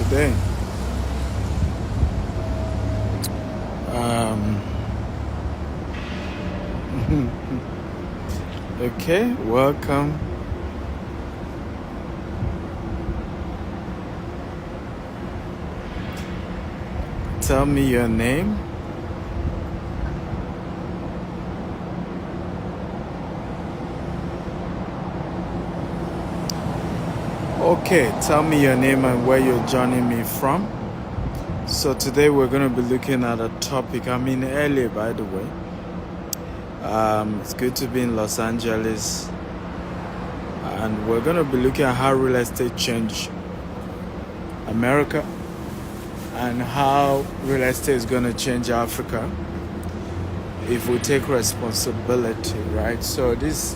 today. Okay, welcome. Tell me your name. Okay, tell me your name and where you're joining me from. So today we're going to be looking at a topic. I'm in LA, by the way. It's good to be in Los Angeles. And we're going to be looking at how real estate changed America and how real estate is going to change Africa if we take responsibility, right? So this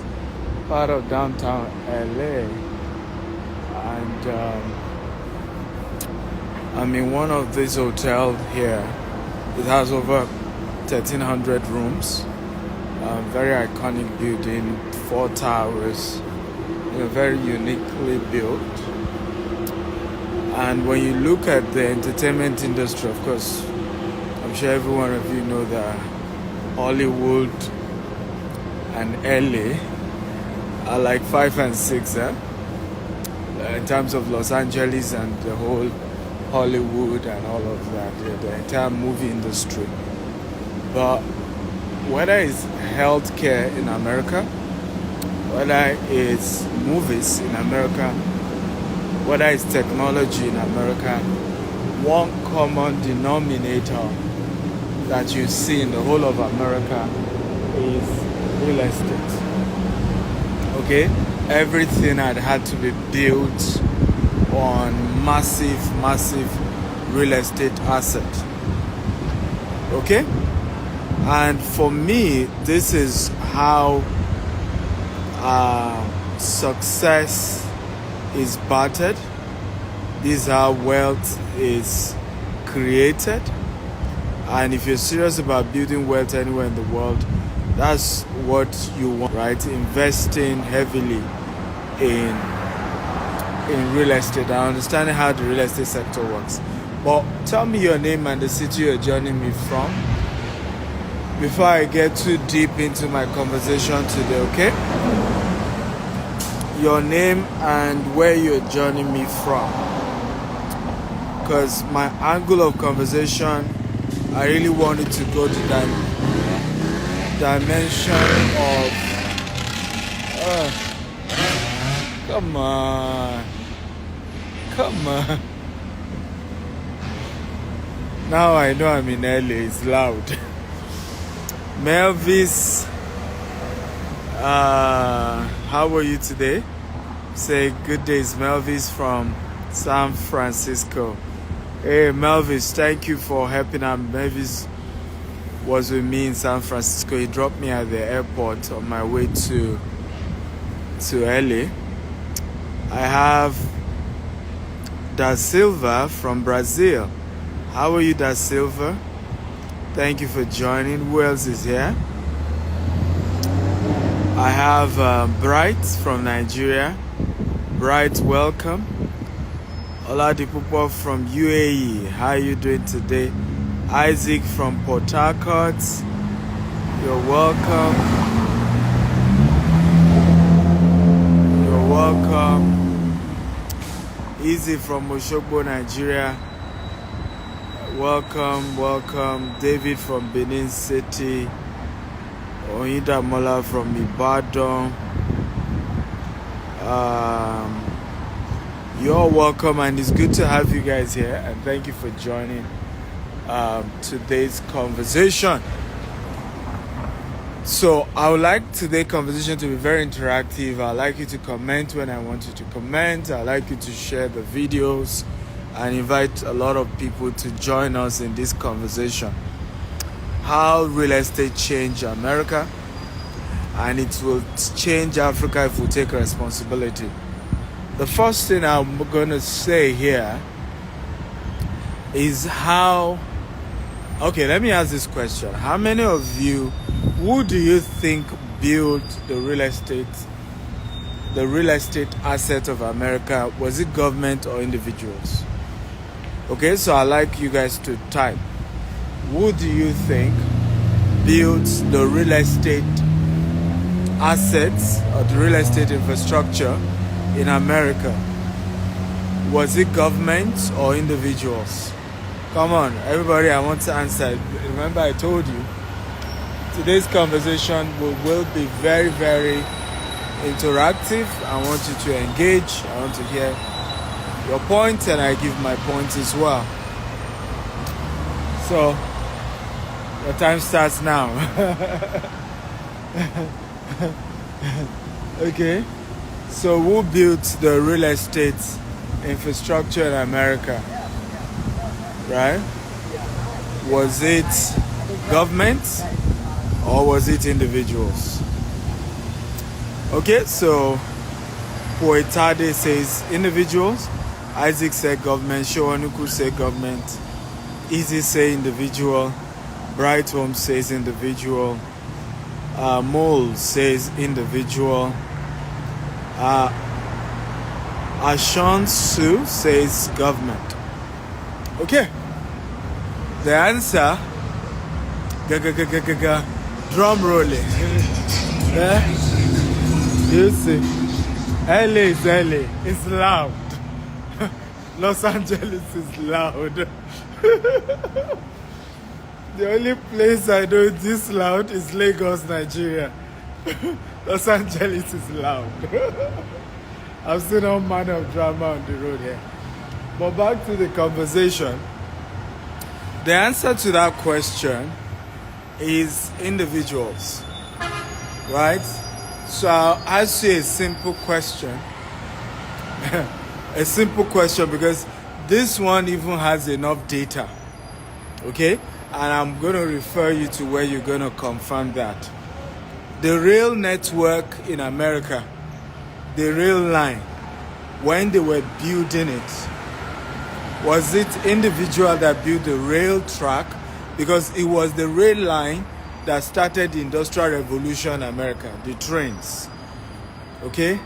part of downtown LA, and I'm in one of these hotels here. It has over 1,300 rooms. Very iconic building, 4 towers, very uniquely built. And when you look at the entertainment industry, of course, I'm sure every one of you know that Hollywood and LA are like 5 and 6, in terms of Los Angeles and the whole Hollywood and all of that, the entire movie industry. But whether it's healthcare in America, whether it's movies in America, whether it's technology in America, one common denominator that you see in the whole of America is real estate. Okay? Everything had to be built on massive real estate asset. Okay? And for me, this is how success is bartered. This is how wealth is created. And if you're serious about building wealth anywhere in the world, that's what you want, right? Investing heavily in real estate. I understand how the real estate sector works. But tell me your name and the city you're joining me from before I get too deep into my conversation today, okay? Your name and where you're joining me from. Because my angle of conversation, I really wanted to go to that dimension of come on now I know I'm in LA. It's loud. Melvis, how are you today? Say good days. Melvis from San Francisco. Hey Melvis, thank you for helping out. Melvis was with me in San Francisco. He dropped me at the airport on my way to LA. I have Da Silva from Brazil. How are you, Da Silva? Thank you for joining. Who else is here? I have Bright from Nigeria. Bright, welcome. Oladipupo from UAE. How are you doing today? Isaac from Port Harcourt. You're welcome. You're welcome. Easy from Oshogbo, Nigeria. Welcome. David from Benin City. Oyinda Mola from Ibadan. You're welcome, and it's good to have you guys here, and thank you for joining today's conversation. So I would like today's conversation to be very interactive. I'd like you to comment when I want you to comment. I'd like you to share the videos and invite a lot of people to join us in this conversation. How real estate changed America, and it will change Africa if we take responsibility. The first thing I'm going to say here is how... Okay, let me ask this question. How many of you, who do you think built the real estate asset of America? Was it government or individuals? Okay, so I'd like you guys to type. Who do you think builds the real estate assets or the real estate infrastructure in America? Was it government or individuals? Come on, everybody, I want to answer. Remember, I told you, today's conversation will be very, very interactive. I want you to engage. I want to hear your points, and I give my points as well. So, your time starts now. Okay, so who built the real estate infrastructure in America? Right? Was it government or was it individuals? Okay, so Poetade says individuals, Isaac said government, Showanuku said government, Easy say individual, Bright Home says individual, Mole says individual, Ashan Su says government. Okay, the answer, drum rolling. You see, LA is LA, it's loud. Los Angeles is loud. The only place I know this loud is Lagos, Nigeria. Los Angeles is loud. I've seen all manner of drama on the road here. But back to the conversation. The answer to that question is individuals, right? So I'll ask you a simple question. A simple question, because this one even has enough data, okay? And I'm going to refer you to where you're going to confirm that. The rail network in America, the rail line, when they were building it, was it individual that built the rail track? Because it was the rail line that started the Industrial Revolution in America, the trains. Okay?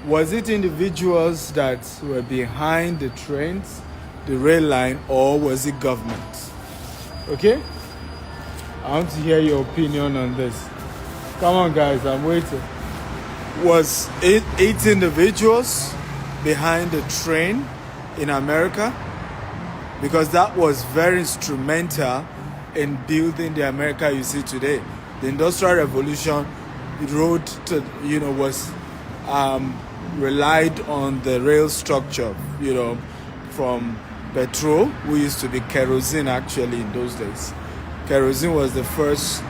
Was it individuals that were behind the trains, the rail line, or was it government? Okay? I want to hear your opinion on this. Come on, guys, I'm waiting. Was it 8 individuals behind the train in America? Because that was very instrumental in building the America you see today. The Industrial Revolution road to, was relied on the rail structure, from petrol, who used to be kerosene actually in those days. Kerosene was the first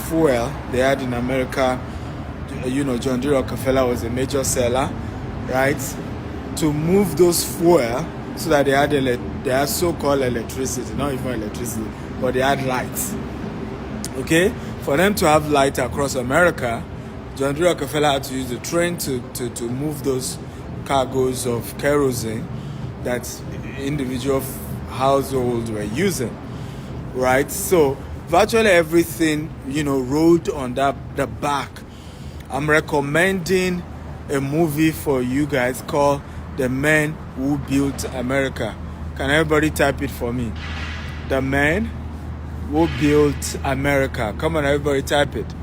fuel they had in America. John D. Rockefeller was a major seller, right? To move those fuel so that they had so-called electricity, not even electricity, but they had lights. Okay? For them to have light across America, John D. Rockefeller had to use the train to move those cargoes of kerosene that individual households were using, right? So virtually everything, rode on the back. I'm recommending a movie for you guys called The Men Who Built America. Can everybody type it for me? The Men Who Built America. Come on, everybody type it.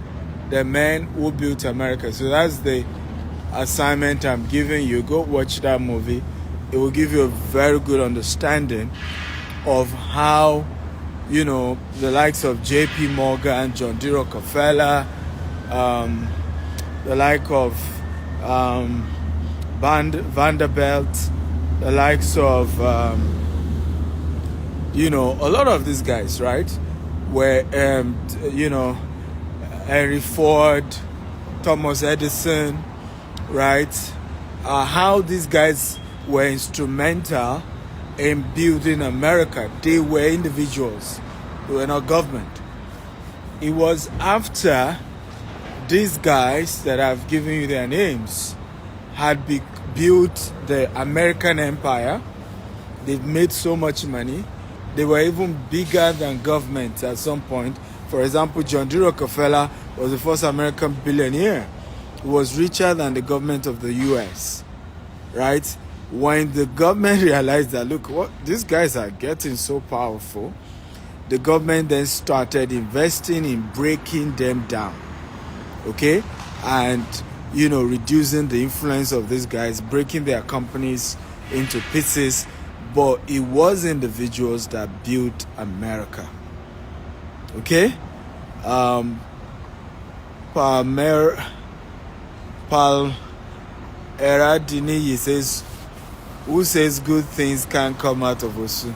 The Men Who Built America. So that's the assignment I'm giving you. Go watch that movie. It will give you a very good understanding of how, the likes of J.P. Morgan, John D. Rockefeller, the like of Vanderbilt, the likes of, a lot of these guys, right? Were, Henry Ford, Thomas Edison, right? How these guys were instrumental in building America. They were individuals. They were not government. It was after these guys that I've given you their names had built the American empire. They've made so much money. They were even bigger than government at some point. For example, John D. Rockefeller was the first American billionaire. He was richer than the government of the US, right? when the government realized that, look, what these guys are getting so powerful, the government then started investing in breaking them down, okay, and reducing the influence of these guys, breaking their companies into pieces. But it was individuals that built America, okay. Paul Eradini says, who says good things can't come out of Osu?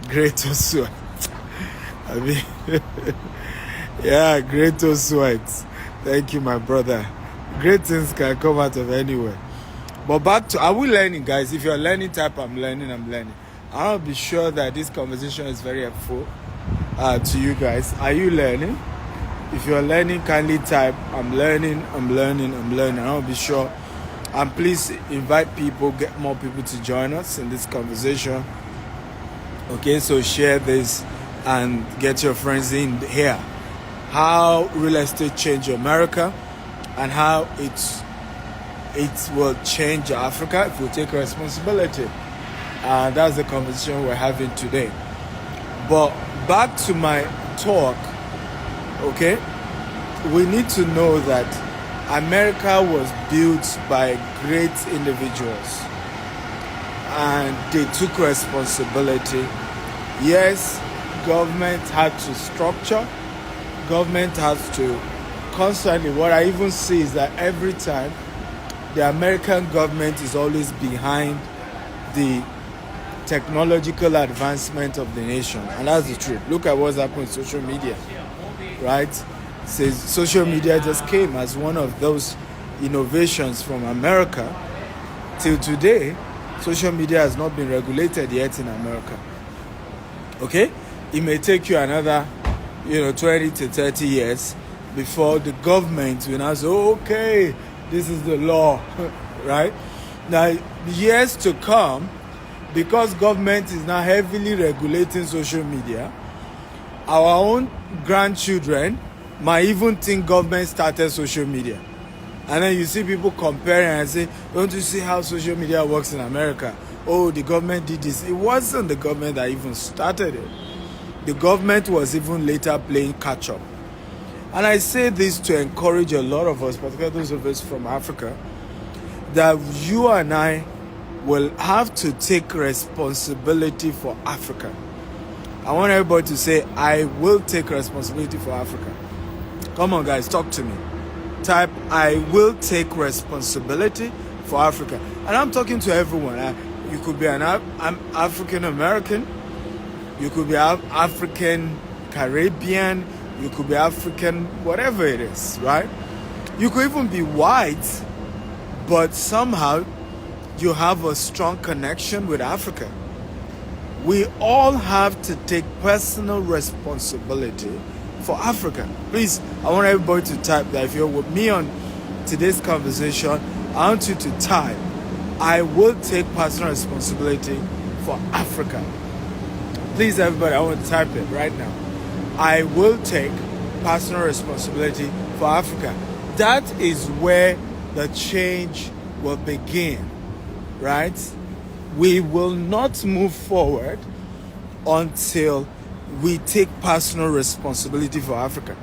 Great Osu. I mean, yeah, great Osu. Thank you, my brother. Great things can come out of anywhere. But back to, are we learning, guys? If you're learning, type I'm learning. I'll be sure that this conversation is very helpful to you guys. Are you learning? If you're learning, kindly type I'm learning. I'll be sure. And please invite people, get more people to join us in this conversation. Okay, so share this and get your friends in here. How real estate changed America and how it will change Africa if we take responsibility. That's the conversation we're having today. But back to my talk, okay? We need to know that America was built by great individuals and they took responsibility. Yes, government had to structure, government has to constantly, what I even see is that every time the American government is always behind the technological advancement of the nation, and that's the truth. Look at what's happening with social media, right? Says social media just came as one of those innovations from America. Till today, social media has not been regulated yet in America. Okay, it may take you another 20 to 30 years before the government will now say, okay, this is the law. Right now, years to come, because government is now heavily regulating social media, our own grandchildren might even think government started social media. And then you see people comparing and say, don't you see how social media works in America? Oh, the government did this. It wasn't the government that even started it. The government was even later playing catch up. And I say this to encourage a lot of us, particularly those of us from Africa, that you and I will have to take responsibility for Africa. I want everybody to say, I will take responsibility for Africa. Come on, guys, talk to me. Type, I will take responsibility for Africa. And I'm talking to everyone. You could be an African American. You could be African Caribbean. You could be African, whatever it is, right? You could even be white, but somehow you have a strong connection with Africa. We all have to take personal responsibility for Africa. Please, I want everybody to type that. If you're with me on today's conversation, I want you to type, I will take personal responsibility for Africa. Please, everybody, I want to type it right now. I will take personal responsibility for Africa. That is where the change will begin, right? We will not move forward until we take personal responsibility for Africa.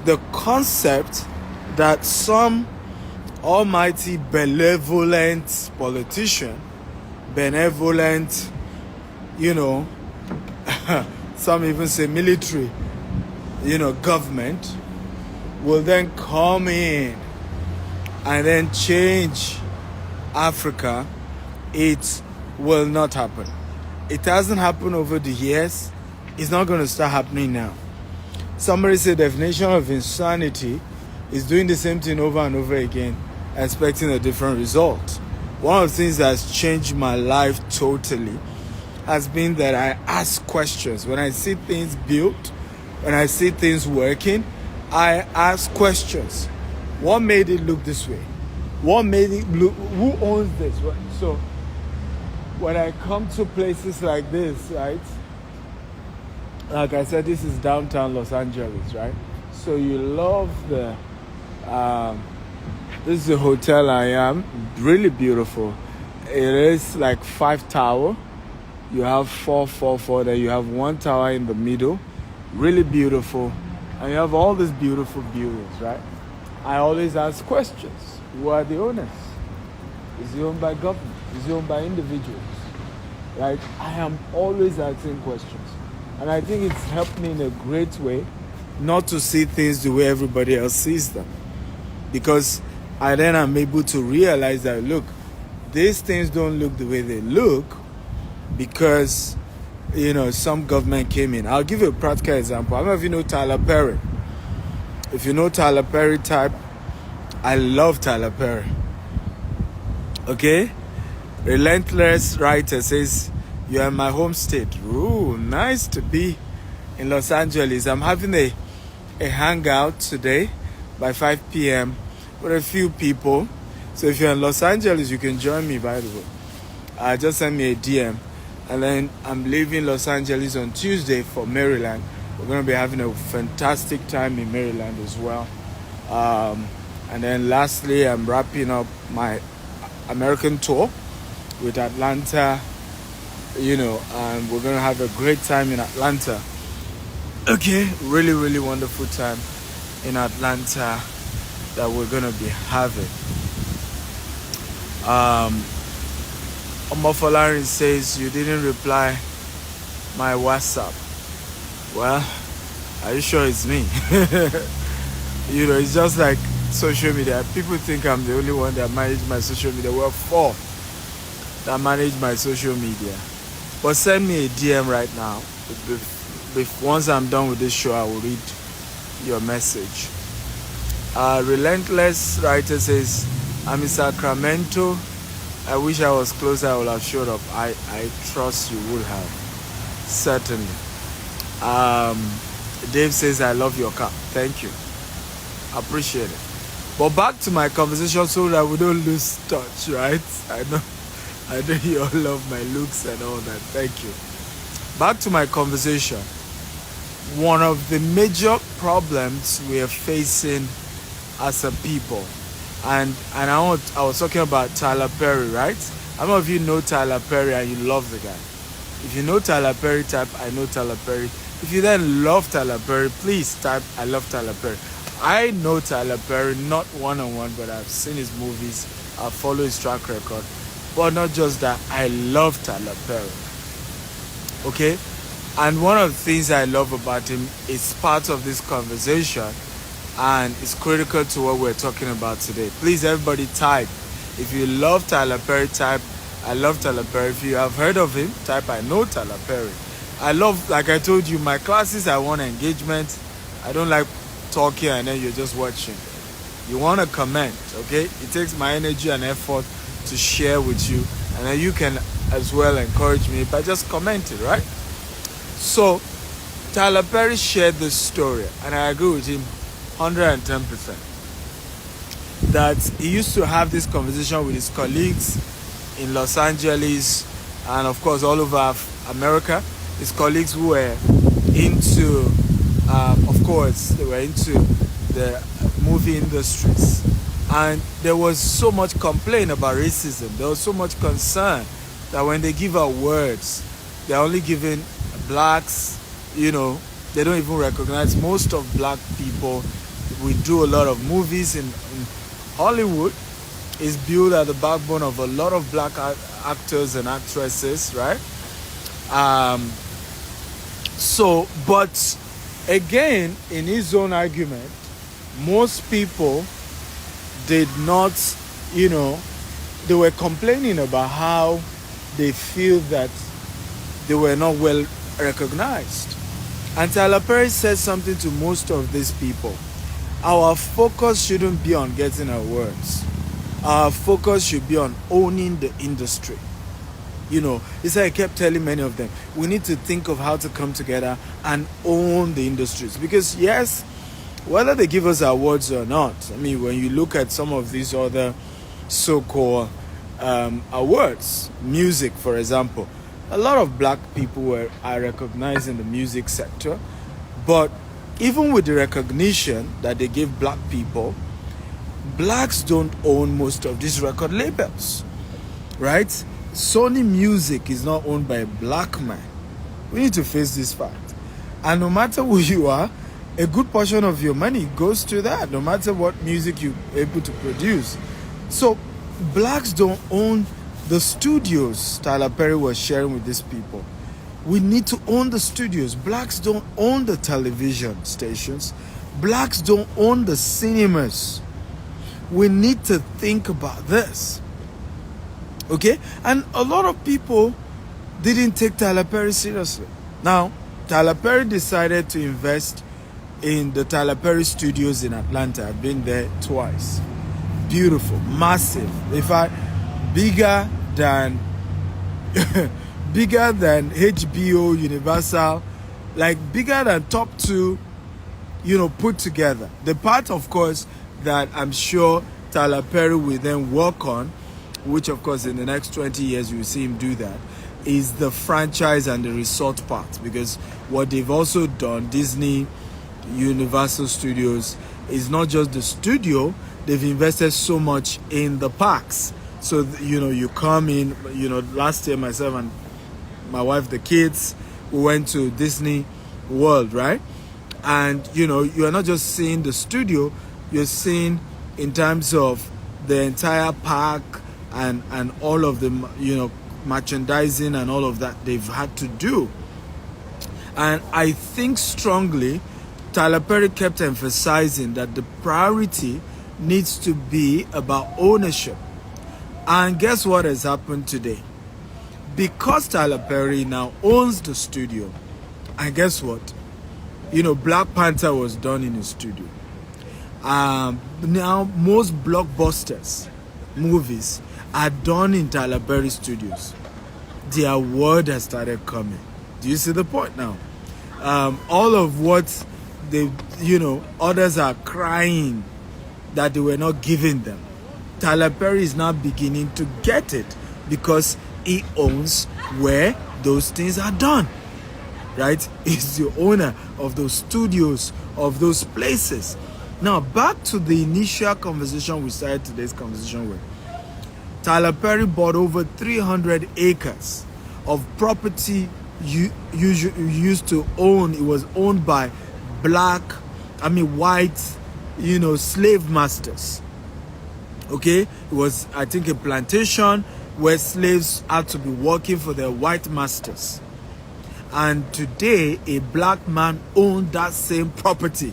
The concept that some almighty benevolent politician, benevolent, some even say military, government will then come in and then change Africa, it will not happen. It hasn't happened over the years. It's not going to start happening now. Somebody said the definition of insanity is doing the same thing over and over again, expecting a different result. One of the things that has changed my life totally has been that I ask questions. When I see things built, when I see things working, I ask questions. What made it look this way? What made it look? Who owns this? Right? So when I come to places like this, right? Like I said, this is downtown Los Angeles, right? So you love the, this is the hotel I am, really beautiful. It is like 5 tower. You have 444 there. You have 1 tower in the middle, really beautiful, and you have all these beautiful buildings, right? I always ask questions. Who are the owners? Is it owned by government? Is it owned by individuals? Right? I am always asking questions, and I think it's helped me in a great way not to see things the way everybody else sees them, because I then am able to realize that, look, these things don't look the way they look because, some government came in. I'll give you a practical example. I don't know if you know Tyler Perry. If you know Tyler Perry type, I love Tyler Perry. Okay? Relentless writer says, you are in my home state. Ooh, nice to be in Los Angeles. I'm having a hangout today by 5 p.m. with a few people. So if you're in Los Angeles, you can join me, by the way. Just send me a DM. And then I'm leaving Los Angeles on Tuesday for Maryland. We're going to be having a fantastic time in Maryland as well. And then lastly, I'm wrapping up my American tour with Atlanta, and we're going to have a great time in Atlanta. Okay, really, really wonderful time in Atlanta that we're going to be having. Omofolarin says, you didn't reply my WhatsApp. Well, are you sure it's me? It's just like social media. People think I'm the only one that manages my social media. We're 4 that manage my social media. But send me a DM right now. Once I'm done with this show, I will read your message. Relentless writer says, I'm in Sacramento. I wish I was closer. I would have showed up. I trust you would have. Certainly. Dave says, I love your car. Thank you. Appreciate it. But back to my conversation so that we don't lose touch, right? I know you all love my looks and all that. Thank you. Back to my conversation. One of the major problems we are facing as a people, and I was talking about Tyler Perry, right? I don't know if you know Tyler Perry and you love the guy. If you know Tyler Perry, type I know Tyler Perry. If you then love Tyler Perry, please type I love Tyler Perry. I know Tyler Perry, not one-on-one, but I've seen his movies, I follow his track record. But not just that, I love Tyler Perry. Okay? And one of the things I love about him is part of this conversation, and it's critical to what we're talking about today. Please, everybody type. If you love Tyler Perry, type I love Tyler Perry. If you have heard of him, type I know Tyler Perry. I love, like I told you, my classes, I want engagement. I don't like talking and then you're just watching. You want to comment, okay? It takes my energy and effort to share with you, and then you can as well encourage me by just commenting, right? So Tyler Perry shared this story, and I agree with him 110%, that he used to have this conversation with his colleagues in Los Angeles and of course all over America. His colleagues who were into of course they were into the movie industries, and there was so much complaint about racism. There was so much concern that when they give out words, they're only giving blacks, they don't even recognize most of black people. We do a lot of movies in Hollywood. Is built at the backbone of a lot of black actors and actresses, right? But again, in his own argument, most people did not, they were complaining about how they feel that they were not well recognized. And Tyler Perry said something to most of these people. Our focus shouldn't be on getting awards. Our focus should be on owning the industry. It's like I kept telling many of them, we need to think of how to come together and own the industries. Because yes, whether they give us awards or not, when you look at some of these other so-called awards, music, for example, a lot of black people are recognized in the music sector. But even with the recognition that they give black people, blacks don't own most of these record labels. right? Sony Music is not owned by a black man. We need to face this fact. And no matter who you are, a good portion of your money goes to that, no matter what music you're able to produce. So blacks don't own the studios Tyler Perry was sharing with these people. We need to own the studios. Blacks don't own the television stations. Blacks don't own the cinemas. We need to think about this. Okay? And a lot of people didn't take Tyler Perry seriously. Now, Tyler Perry decided to invest in the Tyler Perry Studios in Atlanta. I've been there twice. Beautiful, massive. In fact, bigger than HBO, Universal, like bigger than top two, put together. The part, of course, that I'm sure Tyler Perry will then work on, which of course in the next 20 years you will see him do that, is the franchise and the resort part. Because what they've also done, Disney, Universal Studios, is not just the studio, they've invested so much in the parks. So, you come in, last year myself and my wife, the kids, we went to Disney World, right? And, you are not just seeing the studio, you're seeing in terms of the entire park and all of the, merchandising and all of that they've had to do. And I think strongly Tyler Perry kept emphasizing that the priority needs to be about ownership. And guess what has happened today? Because Tyler Perry now owns the studio, and guess what? Black Panther was done in his studio. Now most blockbusters movies are done in Tyler Perry Studios. The award has started coming. Do you see the point now? All of what others are crying that they were not giving them, Tyler Perry is now beginning to get it because he owns where those things are done, right? He's the owner of those studios, of those places. Now, back to the initial conversation we started today's conversation with. Tyler Perry bought over 300 acres of property used to own. It was owned by white, slave masters. Okay? It was, I think, a plantation where slaves had to be working for their white masters. And today, a black man owned that same property.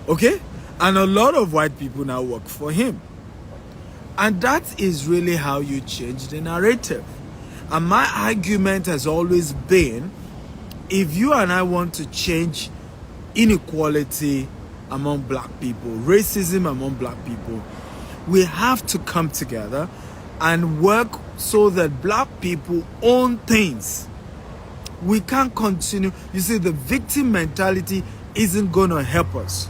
Okay? And a lot of white people now work for him. And that is really how you change the narrative. And my argument has always been, if you and I want to change inequality among black people, racism among black people, we have to come together and work so that black people own things. We can't continue. You see, the victim mentality isn't going to help us.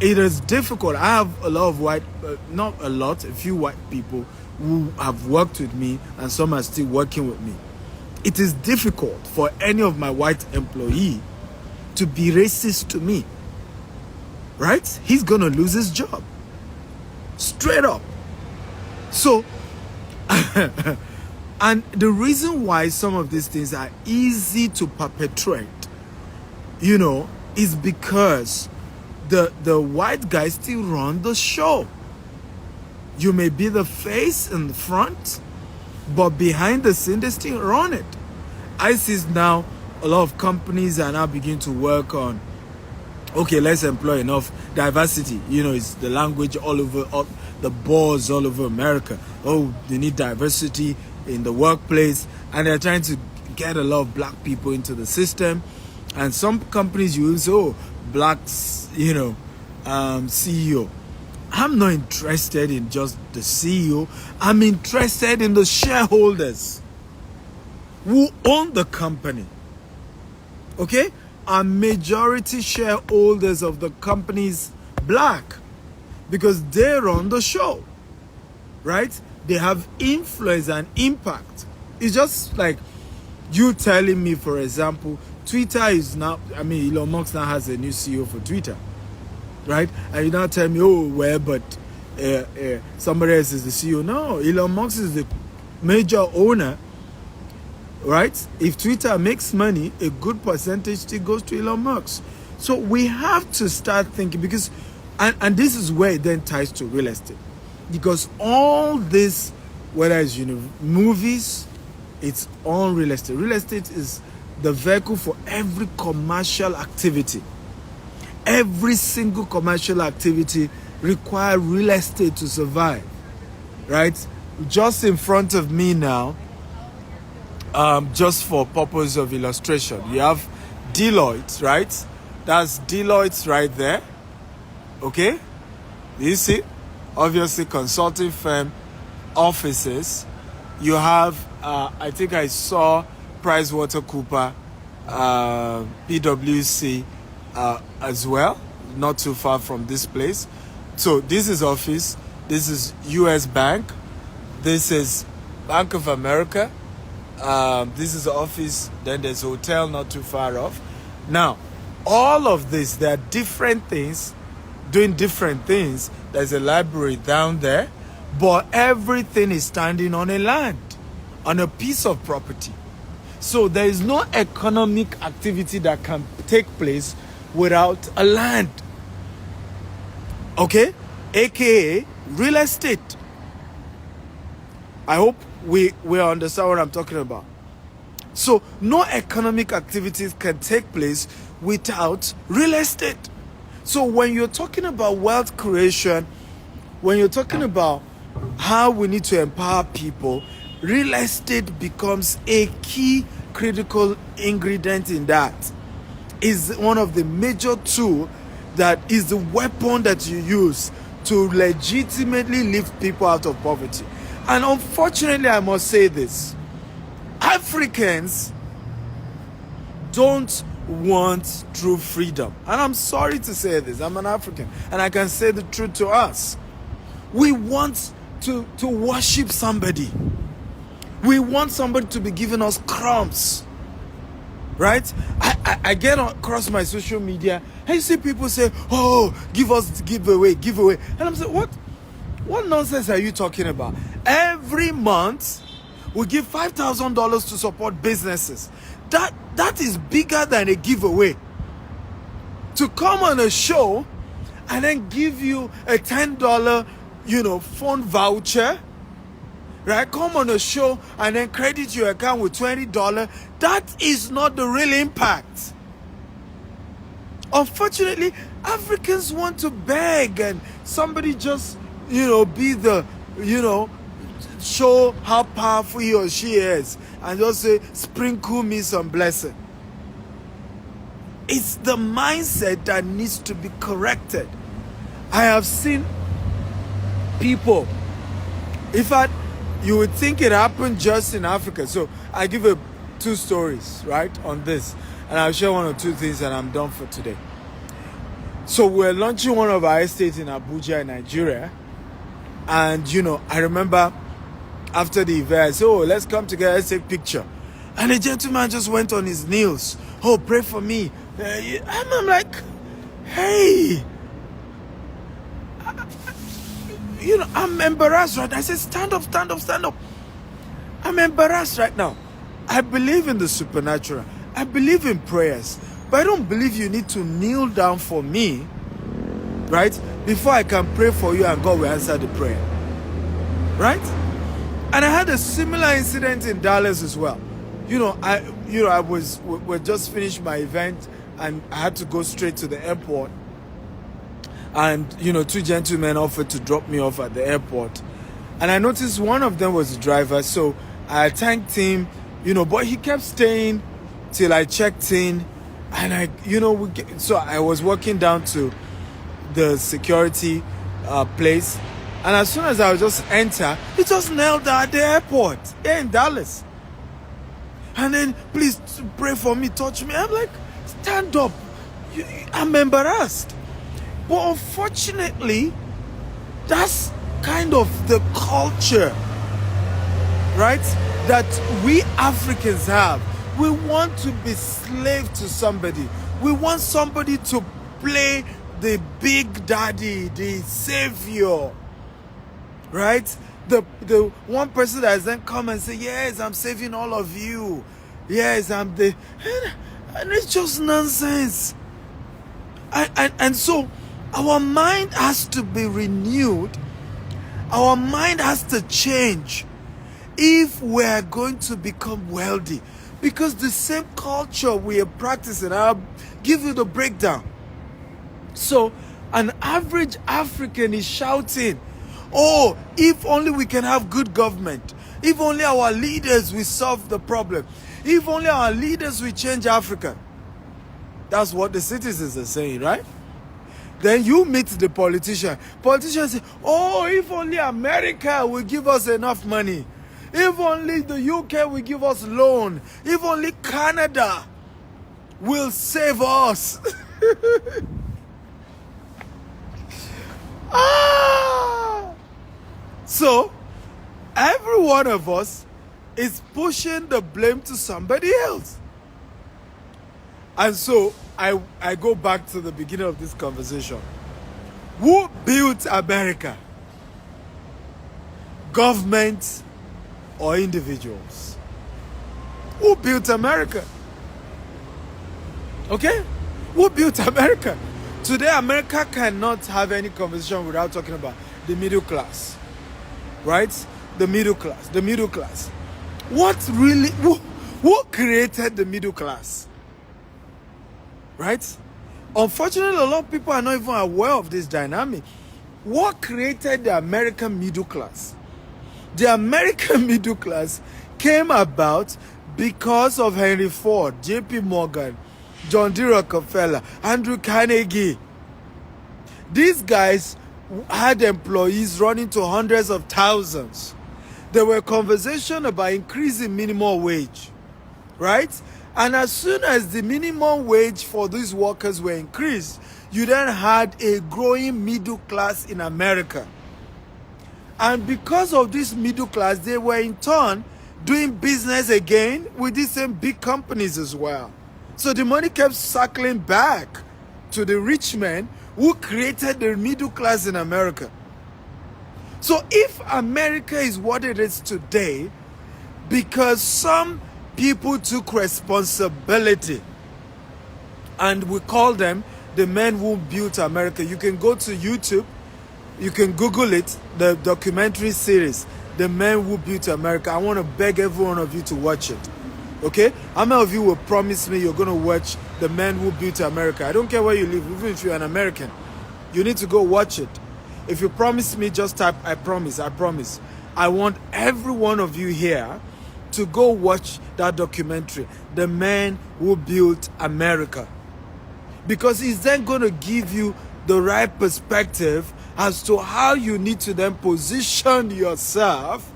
It is difficult. I have a lot of a few white people who have worked with me, and some are still working with me. It is difficult for any of my white employee to be racist to me, right? He's going to lose his job. Straight up. So, and the reason why some of these things are easy to perpetrate, is because the white guys still run the show. You may be the face in the front, but behind the scene, they still run it. I see now a lot of companies are now beginning to work on, okay, let's employ enough diversity. It's the language all over, the buzz all over America. Oh, they need diversity in the workplace. And they're trying to get a lot of black people into the system. And some companies use, black, CEO. I'm not interested in just the CEO. I'm interested in the shareholders who own the company. Okay? Are majority shareholders of the companies black? Because they run the show, right? They have influence and impact. It's just like you telling me, for example, Twitter is now, Elon Musk now has a new CEO for Twitter, right? And you now tell me, but somebody else is the CEO. No, Elon Musk is the major owner, right? If Twitter makes money, a good percentage still goes to Elon Musk. So we have to start thinking, because, and this is where it then ties to real estate, because all this, whether it's movies, it's all real estate. Real estate is the vehicle for every commercial activity. Every single commercial activity requires real estate to survive, right? Just in front of me now, just for purpose of illustration, you have Deloitte, right? That's Deloitte right there. Okay? You see? Obviously, consulting firm offices. You have, I think I saw PricewaterhouseCoopers, PwC as well, not too far from this place. So this is office. This is US Bank. This is Bank of America. This is office. Then there's a hotel not too far off. Now, all of this, there are different things doing different things. There's a library down there, but everything is standing on a land, on a piece of property. So there is no economic activity that can take place without a land. Okay? AKA real estate. I hope we understand what I'm talking about. So no economic activities can take place without real estate. So when you're talking about wealth creation, when you're talking about how we need to empower people, real estate becomes a key critical ingredient in that. Is one of the major tools that is the weapon that you use to legitimately lift people out of poverty. And unfortunately, I must say this, Africans don't want true freedom. And I'm sorry to say this, I'm an African, and I can say the truth to us. We want to worship somebody. We want somebody to be giving us crumbs. Right? I get across my social media and you see people say, oh, give us giveaway. And I'm saying, what nonsense are you talking about? Every month we give $5,000 to support businesses. That is bigger than a giveaway. To come on a show and then give you a $10 phone voucher, right? Come on a show and then credit your account with $20. That is not the real impact. Unfortunately, Africans want to beg and somebody just, be the, show how powerful he or she is and just say, sprinkle me some blessing. It's the mindset that needs to be corrected. I have seen people, in fact, you would think it happened just in Africa. So I give two stories, right, on this. And I'll share one or two things and I'm done for today. So we're launching one of our estates in Abuja, Nigeria. And, I remember after the event, I said, oh, let's come together, let's take a picture. And the gentleman just went on his knees. Oh, pray for me. I'm like, hey. I'm embarrassed right now. I said, stand up. I'm embarrassed right now. I believe in the supernatural. I believe in prayers. But I don't believe you need to kneel down for me, right? Before I can pray for you and God will answer the prayer. Right? And I had a similar incident in Dallas as well. We just finished my event and I had to go straight to the airport. And, two gentlemen offered to drop me off at the airport. And I noticed one of them was the driver. So I thanked him, but he kept staying till I checked in. And so I was walking down to the security place. And as soon as I would just enter, he just knelt down at the airport here in Dallas. And then, please pray for me, touch me. I'm like, stand up. I'm embarrassed. But unfortunately, that's kind of the culture, right, that we Africans have. We want to be slave to somebody. We want somebody to play the big daddy, the savior. right? The one person that has then come and say, yes, I'm saving all of you. Yes, I'm the... And it's just nonsense. And so our mind has to be renewed. Our mind has to change if we're going to become wealthy. Because the same culture we are practicing, I'll give you the breakdown. So an average African is shouting, oh, if only we can have good government. If only our leaders will solve the problem. If only our leaders will change Africa. That's what the citizens are saying, right? Then you meet the politician. Politicians say, oh, if only America will give us enough money. If only the UK will give us loan. If only Canada will save us. So, every one of us is pushing the blame to somebody else. And so, I go back to the beginning of this conversation. Who built America? Government or individuals? Who built America? Okay? Who built America? Today, America cannot have any conversation without talking about the middle class. Right? The middle class. The middle class. What really... Who created the middle class? Right? Unfortunately, a lot of people are not even aware of this dynamic. What created the American middle class? The American middle class came about because of Henry Ford, J.P. Morgan, John D. Rockefeller, Andrew Carnegie. These guys had employees running to hundreds of thousands. There were conversations about increasing minimum wage, right? And as soon as the minimum wage for these workers were increased, you then had a growing middle class in America. And because of this middle class, they were in turn doing business again with these same big companies as well. So the money kept circling back to the rich men who created the middle class in America. So if America is what it is today, because some people took responsibility, and we call them the men who built America. You can go to YouTube, you can Google it, the documentary series, The Men Who Built America. I want to beg every one of you to watch it. Okay? How many of you will promise me you're going to watch The Men Who Built America? I don't care where you live, even if you're an American. You need to go watch it. If you promise me, just type, I promise, I promise. I want every one of you here to go watch that documentary, The Men Who Built America. Because it's then going to give you the right perspective as to how you need to then position yourself,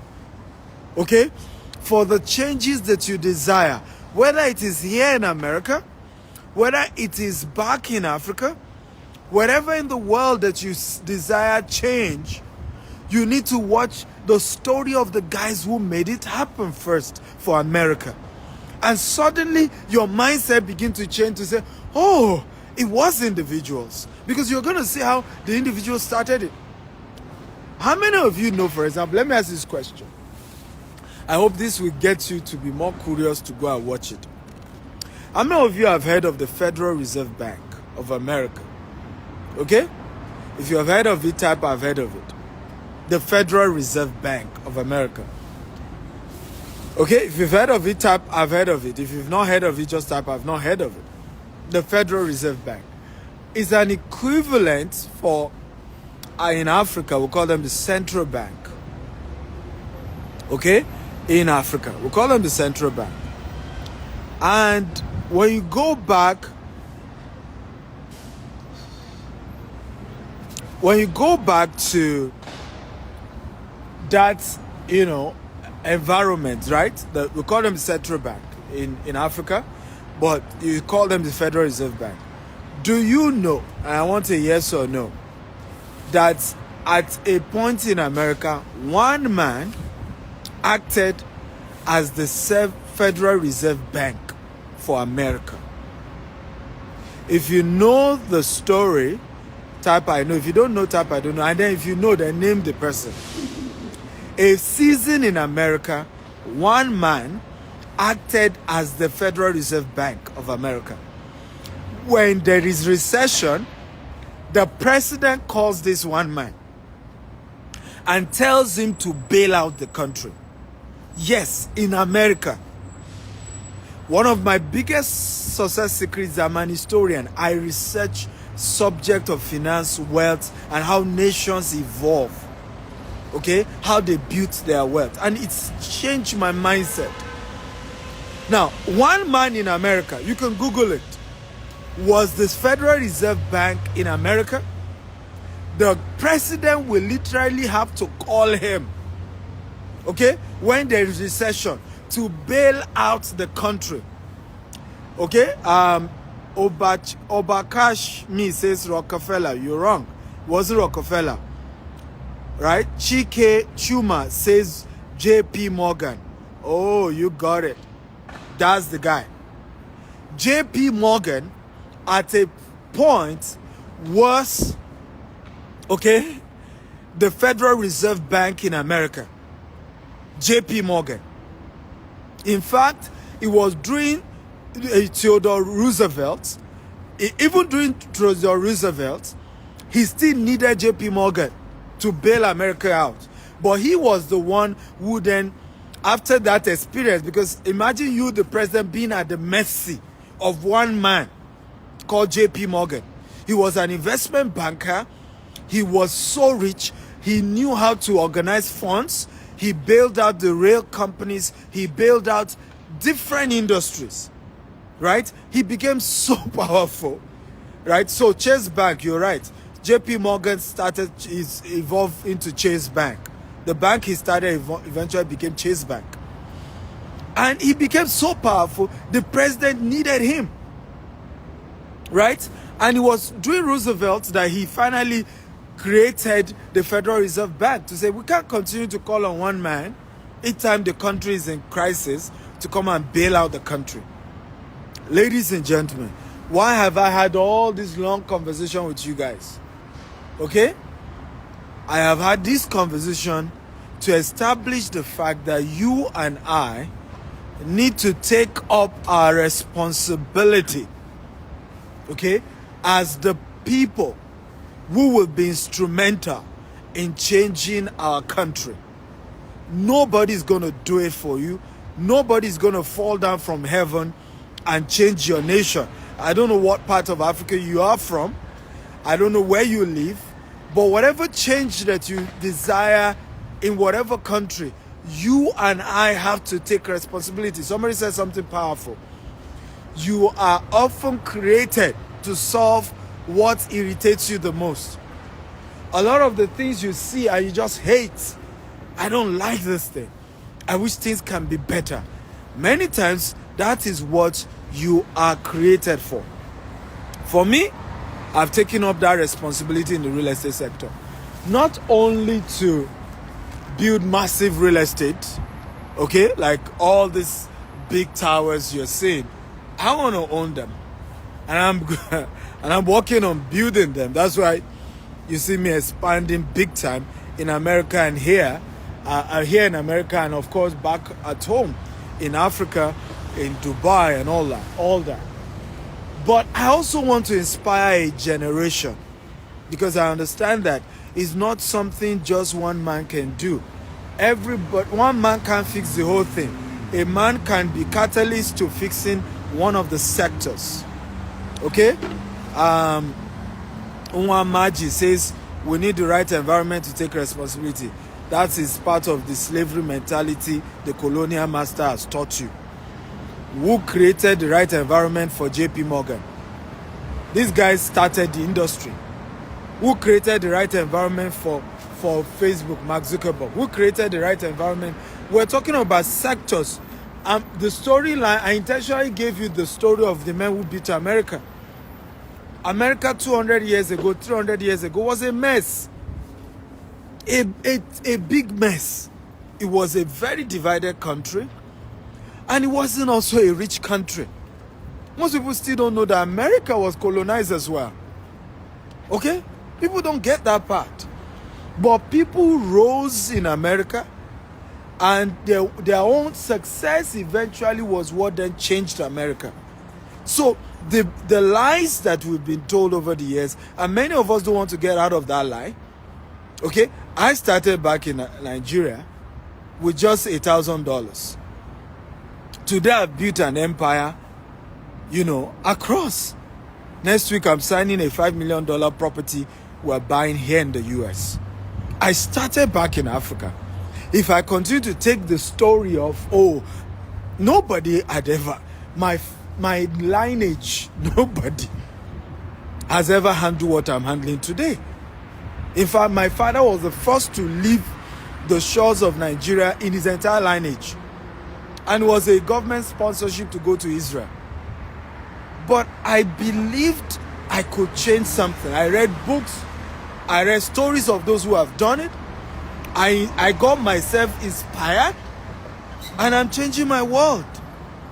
okay, for the changes that you desire. Whether it is here in America, whether it is back in Africa, wherever in the world that you desire change, you need to watch the story of the guys who made it happen first for America. And suddenly your mindset begins to change to say, oh, it was individuals. Because you're going to see how the individuals started it. How many of you know, for example, let me ask this question. I hope this will get you to be more curious to go and watch it. How many of you have heard of the Federal Reserve Bank of America? Okay? If you have heard of it, type I've heard of it. The Federal Reserve Bank of America. Okay? If you've heard of it, type I've heard of it. If you've not heard of it, just type I've not heard of it. The Federal Reserve Bank is an equivalent for, in Africa, we call them the central bank. Okay? In Africa, we call them the central bank. And when you go back, to that, environment, right? We call them the central bank in Africa, but you call them the Federal Reserve Bank. Do you know, and I want a yes or no, that at a point in America, one man acted as the Federal Reserve Bank for America? If you know the story, type I know. If you don't know, type I don't know. And then if you know, then name the person. A season in America, one man acted as the Federal Reserve Bank of America. When there is recession, the president calls this one man and tells him to bail out the country. Yes, in America. One of my biggest success secrets, I'm an historian. I research subject of finance, wealth, and how nations evolve. Okay? How they built their wealth. And it's changed my mindset. Now, one man in America, you can Google it, was this Federal Reserve Bank in America. The president will literally have to call him, okay, when there is recession, to bail out the country. Okay? Obakash me says Rockefeller. You're wrong. It wasn't Rockefeller. Right? Chike Chuma says JP Morgan. Oh, you got it. That's the guy. JP Morgan at a point was, okay, the Federal Reserve Bank in America. JP Morgan. In fact, it was during Theodore Roosevelt. Even during Theodore Roosevelt, he still needed JP Morgan to bail America out. But he was the one who then, after that experience, because imagine you, the president, being at the mercy of one man called JP Morgan. He was an investment banker. He was so rich. He knew how to organize funds. He bailed out the rail companies. He bailed out different industries, right? He became so powerful, right? So Chase Bank, you're right. JP Morgan evolved into Chase Bank. The bank he started eventually became Chase Bank. And he became so powerful, the president needed him, right? And it was during Roosevelt that he finally created the Federal Reserve Bank to say, we can't continue to call on one man each time the country is in crisis to come and bail out the country. Ladies and gentlemen, why have I had all this long conversation with you guys? Okay? I have had this conversation to establish the fact that you and I need to take up our responsibility, okay, as the people who will be instrumental in changing our country. Nobody's going to do it for you. Nobody's going to fall down from heaven and change your nation. I don't know what part of Africa you are from. I don't know where you live. But whatever change that you desire in whatever country, you and I have to take responsibility. Somebody said something powerful. You are often created to solve what irritates you the most. A lot of the things you see and you just hate. I don't like this thing. I wish things can be better. Many times, that is what you are created for. For me, I've taken up that responsibility in the real estate sector. Not only to build massive real estate, okay, like all these big towers you're seeing. I want to own them. And I'm working on building them. That's why you see me expanding big time in America and here in America, and of course back at home in Africa, in Dubai and all that. But I also want to inspire a generation, because I understand that it's not something just one man can do. One man can't fix the whole thing. A man can be catalyst to fixing one of the sectors. Okay? Unwa Maji says we need the right environment to take responsibility. That is part of the slavery mentality the colonial master has taught you. Who created the right environment for JP Morgan? These guys started the industry. Who created the right environment for Facebook, Mark Zuckerberg? Who created the right environment? We're talking about sectors. The storyline, I intentionally gave you the story of the man who beat America. America 200 years ago, 300 years ago was a mess. A big mess. It was a very divided country. And it wasn't also a rich country. Most people still don't know that America was colonized as well. Okay? People don't get that part. But people rose in America And their own success eventually was what then changed America. So the lies that we've been told over the years, and many of us don't want to get out of that lie. Okay, I started back in Nigeria with just $1,000. Today I've built an empire, across. Next week I'm signing a $5 million property we're buying here in the US. I started back in Africa. If I continue to take the story of, nobody had ever, my lineage, nobody has ever handled what I'm handling today. In fact, my father was the first to leave the shores of Nigeria in his entire lineage, and was a government sponsorship to go to Israel. But I believed I could change something. I read books, I read stories of those who have done it. I got myself inspired, and I'm changing my world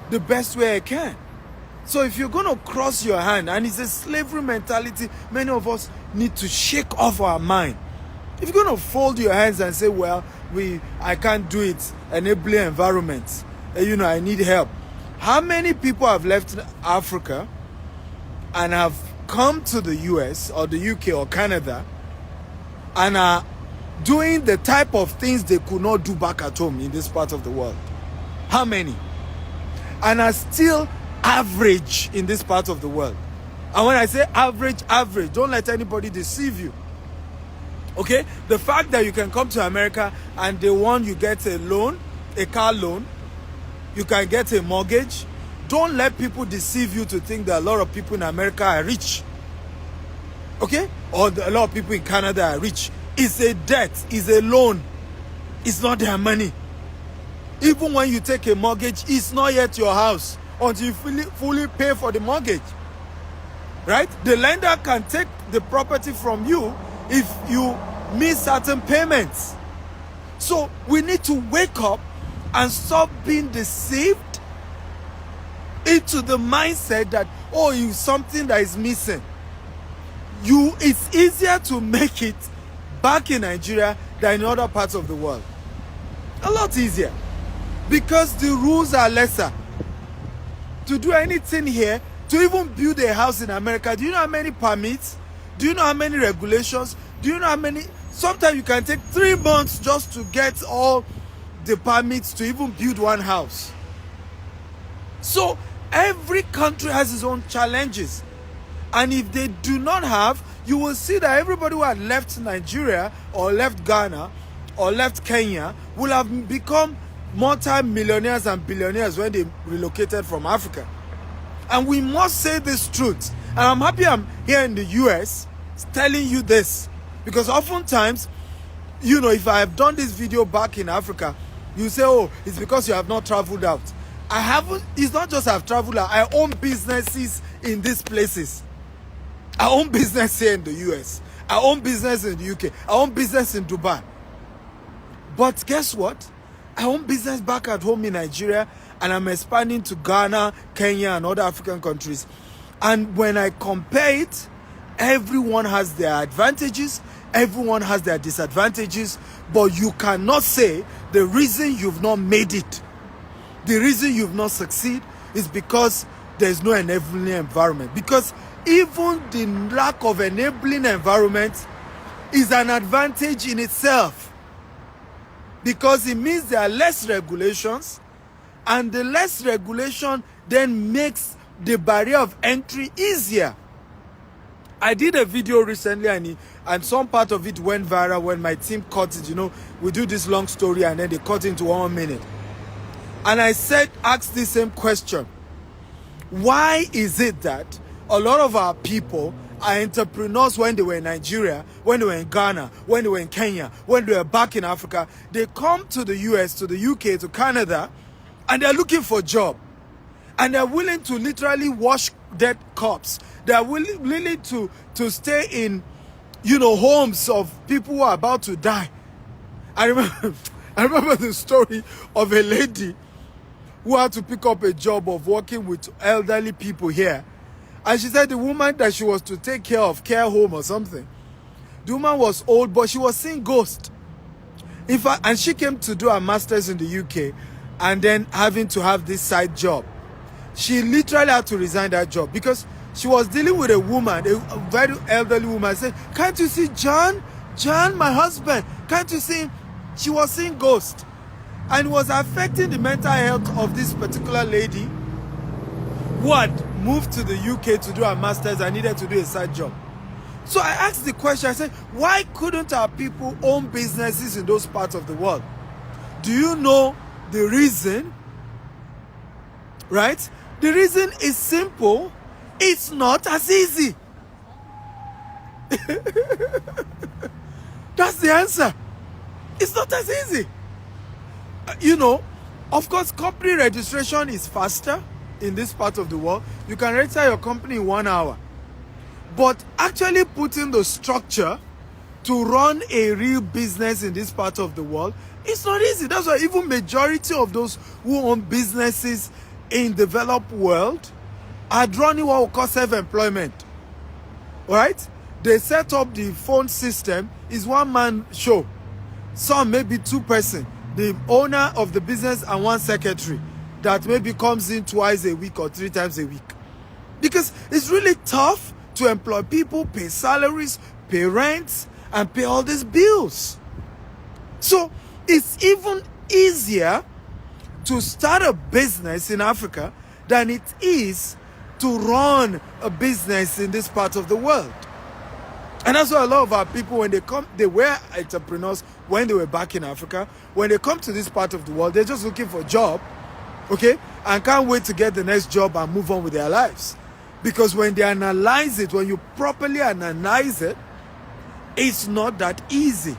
the best way I can. So if you're going to cross your hand, and it's a slavery mentality many of us need to shake off our mind. If you're going to fold your hands and say, well, I can't do it, enabling environment, I need help. How many people have left Africa and have come to the US or the UK or Canada and are doing the type of things they could not do back at home in this part of the world? How many? And are still average in this part of the world. And when I say average, don't let anybody deceive you. Okay? The fact that you can come to America and they want you get a loan, a car loan, you can get a mortgage. Don't let people deceive you to think that a lot of people in America are rich. Okay? Or a lot of people in Canada are rich. It's a debt, it's a loan. It's not their money. Even when you take a mortgage, it's not yet your house until you fully pay for the mortgage. Right? The lender can take the property from you if you miss certain payments. So we need to wake up and stop being deceived into the mindset that, it's something that is missing. It's easier to make it back in Nigeria than in other parts of the world. A lot easier. Because the rules are lesser. To do anything here, to even build a house in America, do you know how many permits? Do you know how many regulations? Do you know how many? Sometimes you can take 3 months just to get all the permits to even build one house. So every country has its own challenges. And if they do not have, you will see that everybody who had left Nigeria or left Ghana or left Kenya will have become multi-millionaires and billionaires when they relocated from Africa. And we must say this truth. And I'm happy I'm here in the US telling you this. Because oftentimes, if I have done this video back in Africa, you say, it's because you have not traveled out. I haven't. It's not just I've traveled out. I own businesses in these places. I own business here in the US. I own business in the UK. I own business in Dubai. But guess what? I own business back at home in Nigeria, and I'm expanding to Ghana, Kenya, and other African countries. And when I compare it, everyone has their advantages, everyone has their disadvantages, but you cannot say the reason you've not made it, the reason you've not succeeded is because there's no enabling environment. Because even the lack of enabling environment is an advantage in itself. Because it means there are less regulations, and the less regulation then makes the barrier of entry easier. I did a video recently, and some part of it went viral when my team cut it. We do this long story and then they cut it into 1 minute. And I asked the same question. Why is it that a lot of our people are entrepreneurs when they were in Nigeria, when they were in Ghana, when they were in Kenya, when they were back in Africa? They come to the US, to the UK, to Canada, and they're looking for a job. And they're willing to literally wash dead corpses. They're willing to stay in, homes of people who are about to die. I remember the story of a lady who had to pick up a job of working with elderly people here. And she said the woman that she was to take care of, care home or something, the woman was old, but she was seeing ghosts. In fact, and she came to do her master's in the UK and then having to have this side job. She literally had to resign that job because she was dealing with a woman, a very elderly woman. Said, "Can't you see John? John, my husband. Can't you see him?" She was seeing ghosts. And it was affecting the mental health of this particular lady who had moved to the UK to do her master's and needed to do a side job. So I asked the question, I said, why couldn't our people own businesses in those parts of the world? Do you know the reason? Right? The reason is simple. It's not as easy. That's the answer. It's not as easy. You know, of course, company registration is faster in this part of the world. You can register your company in 1 hour. But actually putting the structure to run a real business in this part of the world, it's not easy. That's why even majority of those who own businesses in developed world are running what we call self-employment. Right? They set up the phone system, is one-man show. Some maybe 2 person, the owner of the business and 1 secretary that maybe comes in twice a week or 3 times a week. Because it's really tough to employ people, pay salaries, pay rents, and pay all these bills. So it's even easier to start a business in Africa than it is to run a business in this part of the world. And that's why a lot of our people, when they come, they were entrepreneurs when they were back in Africa. When they come to this part of the world, they're just looking for a job, okay? And can't wait to get the next job and move on with their lives. Because when they analyze it, when you properly analyze it, it's not that easy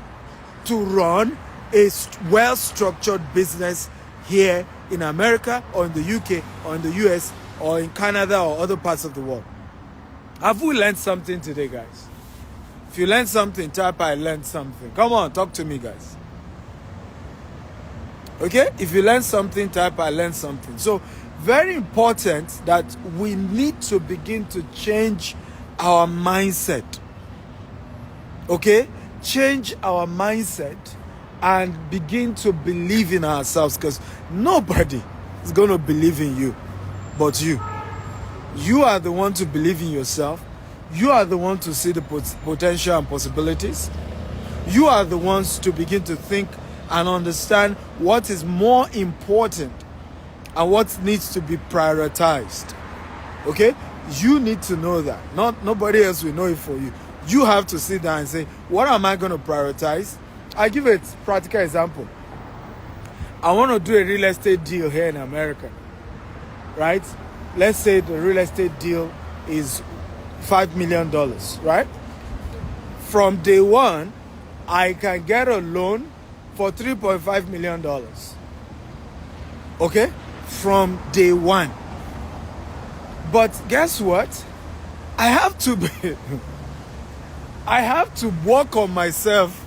to run a well-structured business here in America or in the UK or in the US or in Canada or other parts of the world. Have we learned something today, guys? If you learned something, type I learned something. Come on, talk to me, guys. Okay? If you learned something, type I learned something. So, very important that we need to begin to change our mindset. Okay? Change our mindset and begin to believe in ourselves, because nobody is going to believe in you but you. You are the one to believe in yourself. You are the one to see the potential and possibilities. You are the ones to begin to think and understand what is more important and what needs to be prioritized. Okay? You need to know that. Nobody else will know it for you. You have to sit down and say, what am I going to prioritize? I'll give a practical example. I want to do a real estate deal here in America. Right? Let's say the real estate deal is $5 million, right? From day one, I can get a loan for $3.5 million. Okay? From day one. But guess what? I have to work on myself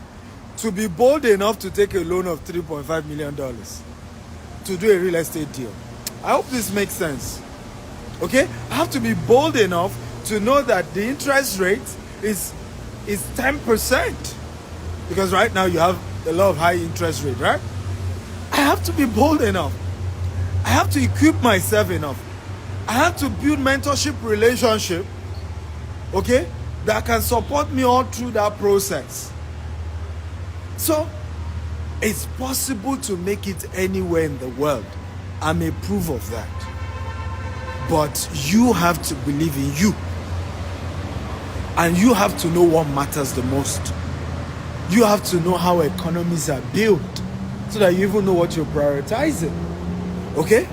to be bold enough to take a loan of $3.5 million to do a real estate deal. I hope this makes sense. Okay? I have to be bold enough to know that the interest rate is 10%. Because right now you have a lot of high interest rate, right? I have to be bold enough. I have to equip myself enough. I have to build mentorship relationship, okay, that can support me all through that process. So, it's possible to make it anywhere in the world. I'm a proof of that. But you have to believe in you. And you have to know what matters the most. You have to know how economies are built so that you even know what you're prioritizing. Okay?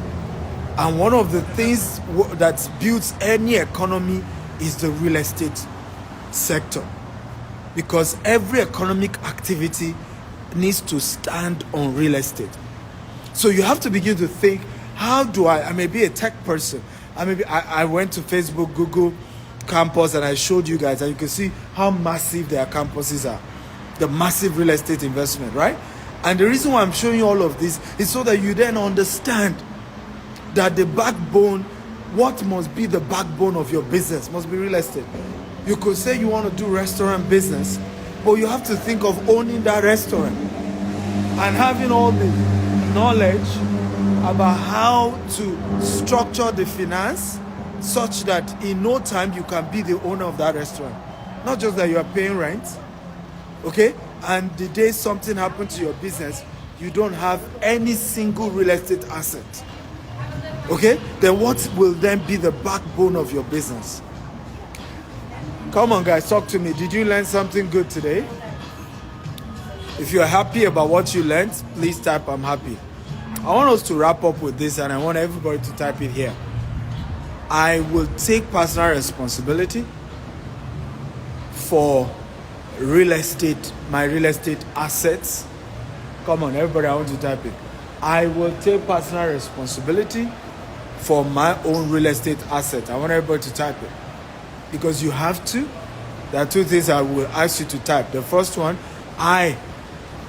And one of the things that builds any economy is the real estate sector. Because every economic activity needs to stand on real estate. So you have to begin to think, how do I may be a tech person. I went to Facebook, Google campus, and I showed you guys, and you can see how massive their campuses are. The massive real estate investment, right? And the reason why I'm showing you all of this is so that you then understand that the backbone, what must be the backbone of your business must be real estate. You could say you want to do restaurant business, but you have to think of owning that restaurant. and having all the knowledge about how to structure the finance such that in no time you can be the owner of that restaurant. Not just that you are paying rent, okay? And the day something happened to your business, you don't have any single real estate asset, okay? Then what will then be the backbone of your business? Come on, guys, talk to me. Did you learn something good today? If you're happy about what you learned, please type "I'm happy." I want us to wrap up with this, and I want everybody to type it here. I will take personal responsibility for real estate, my real estate assets. Come on, everybody, I want to type it. I will take personal responsibility for my own real estate assets. I want everybody to type it. Because you have to. There are two things I will ask you to type. The first one, I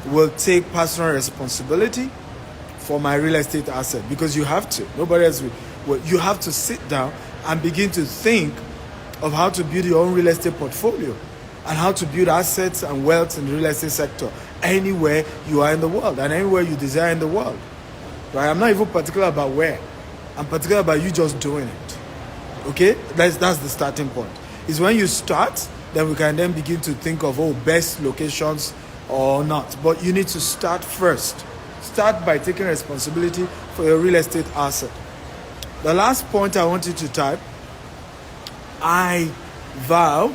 will take personal responsibility for my real estate asset, because you have to. Nobody else will. Well, you have to sit down and begin to think of how to build your own real estate portfolio and how to build assets and wealth in the real estate sector anywhere you are in the world and anywhere you desire in the world. Right? I'm not even particular about where. I'm particular about you just doing it. Okay? That's the starting point. It's when you start, then we can then begin to think of, best locations or not. But you need to start first. Start by taking responsibility for your real estate asset. The last point I want you to type, I vow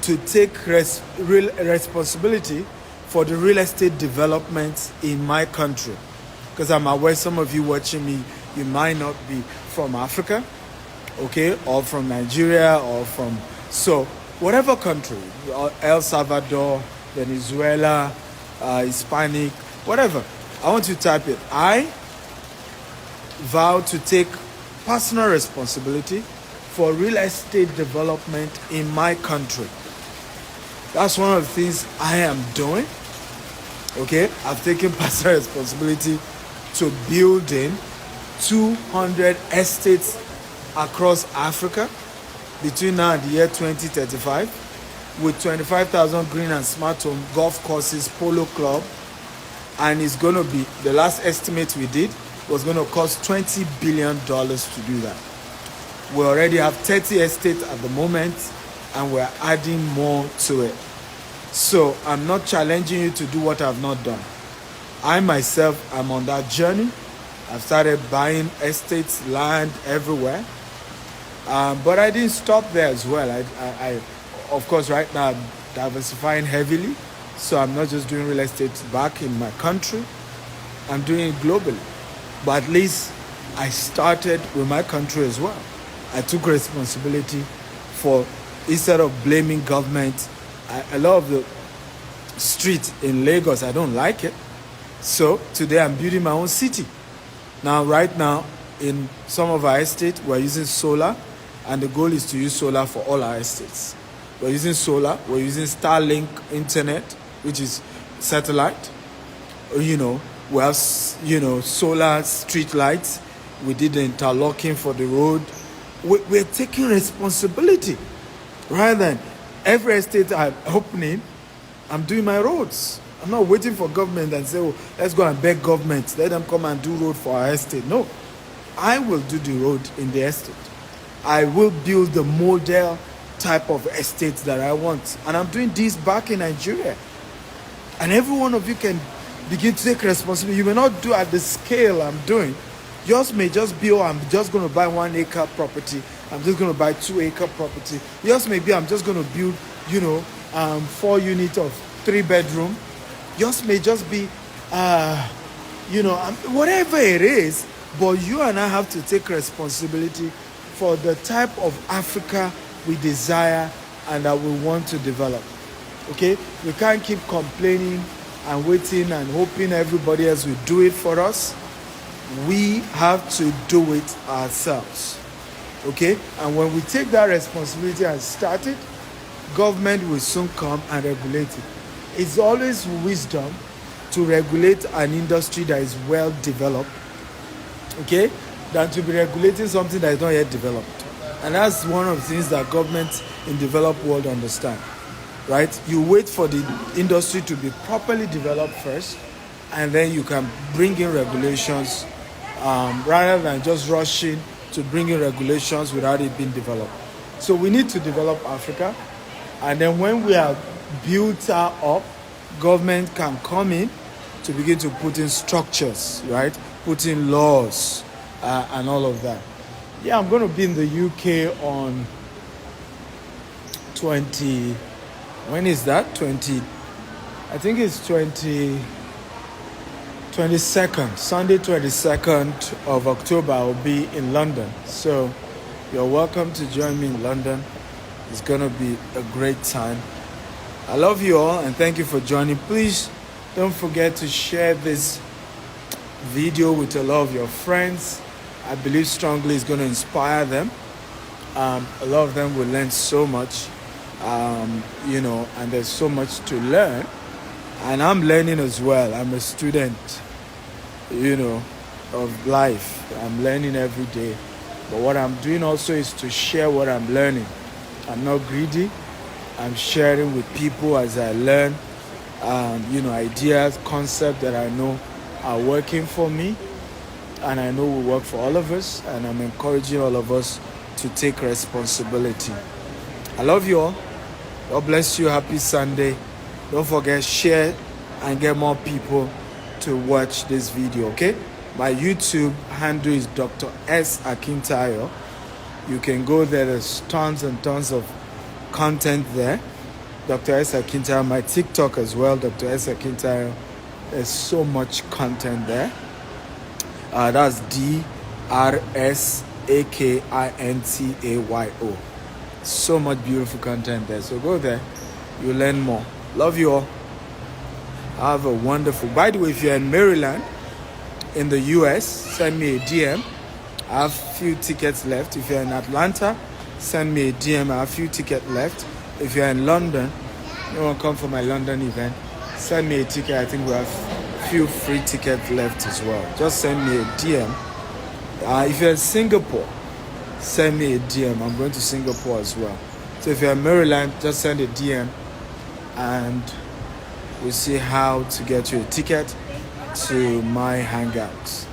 to take responsibility for the real estate development in my country. Because I'm aware some of you watching me, you might not be from Africa, okay, or from Nigeria, or from, so whatever country, El Salvador, Venezuela, Hispanic, whatever. I want you to type it. I vow to take personal responsibility for real estate development in my country. That's one of the things I am doing. Okay, I've taken personal responsibility to building 200 estates across Africa between now and the year 2035, with 25,000 green and smart home, golf courses, polo club, and it's going to be, the last estimate we did was going to cost $20 billion to do that. We already have 30 estates at the moment, and we're adding more to it. So I'm not challenging you to do what I've not done. I myself am on that journey. I've started buying estates, land everywhere. But I didn't stop there as well. I of course, right now I'm diversifying heavily. So I'm not just doing real estate back in my country. I'm doing it globally. But at least I started with my country as well. I took responsibility for, instead of blaming government, a lot of the streets in Lagos, I don't like it. So today I'm building my own city. Now, right now, in some of our estates, we're using solar, and the goal is to use solar for all our estates. We're using solar, we're using Starlink internet, which is satellite. We have, solar street lights. We did the interlocking for the road. We're taking responsibility. Rather than every estate I'm opening, I'm doing my roads. I'm not waiting for government and say, let's go and beg government. Let them come and do road for our estate. No. I will do the road in the estate. I will build the model type of estates that I want. And I'm doing this back in Nigeria. And every one of you can begin to take responsibility. You may not do at the scale I'm doing. Yours may just be, I'm just going to buy 1 acre property. I'm just going to buy 2 acre property. Yours may be, I'm just going to build, 4 units of 3 bedroom. Yours may just be, whatever it is, but you and I have to take responsibility for the type of Africa we desire and that we want to develop. Okay? We can't keep complaining and waiting and hoping everybody else will do it for us. We have to do it ourselves. Okay? And when we take that responsibility and start it, government will soon come and regulate it. It's always wisdom to regulate an industry that is well developed, okay, than to be regulating something that is not yet developed. And that's one of the things that governments in developed world understand, right? You wait for the industry to be properly developed first, and then you can bring in regulations rather than just rushing to bring in regulations without it being developed. So we need to develop Africa, and then when we are built her up, government can come in to begin to put in structures, right? Put in laws and all of that. Yeah, I'm going to be in the UK on 20. When is that? 20. I think it's 22nd. Sunday 22nd of October, I'll be in London. So you're welcome to join me in London. It's going to be a great time. I love you all and thank you for joining. Please don't forget to share this video with a lot of your friends. I believe strongly it's going to inspire them. A lot of them will learn so much, and there's so much to learn. And I'm learning as well. I'm a student, of life. I'm learning every day. But what I'm doing also is to share what I'm learning. I'm not greedy. I'm sharing with people as I learn, ideas, concepts that I know are working for me and I know will work for all of us, and I'm encouraging all of us to take responsibility. I love you all. God bless you. Happy Sunday. Don't forget, share and get more people to watch this video, okay? My YouTube handle is Dr. S. Akintayo. You can go there. There's tons and tons of content there. Dr. S. Akintayo. My TikTok as well, Dr. S. Akintayo. There's so much content there. That's DRSAKINTAYO. So much beautiful content there. So go there. You'll learn more. Love you all. Have a wonderful. By the way, if you're in Maryland, in the US, send me a DM. I have a few tickets left. If you're in Atlanta, send me a DM. I have a few tickets left. If you're in London, you want to come for my London event, send me a ticket. I think we have a few free tickets left as well. Just send me a DM. If you're in Singapore, send me a DM. I'm going to Singapore as well. So if you're in Maryland, just send a DM and we'll see how to get you a ticket to my hangouts.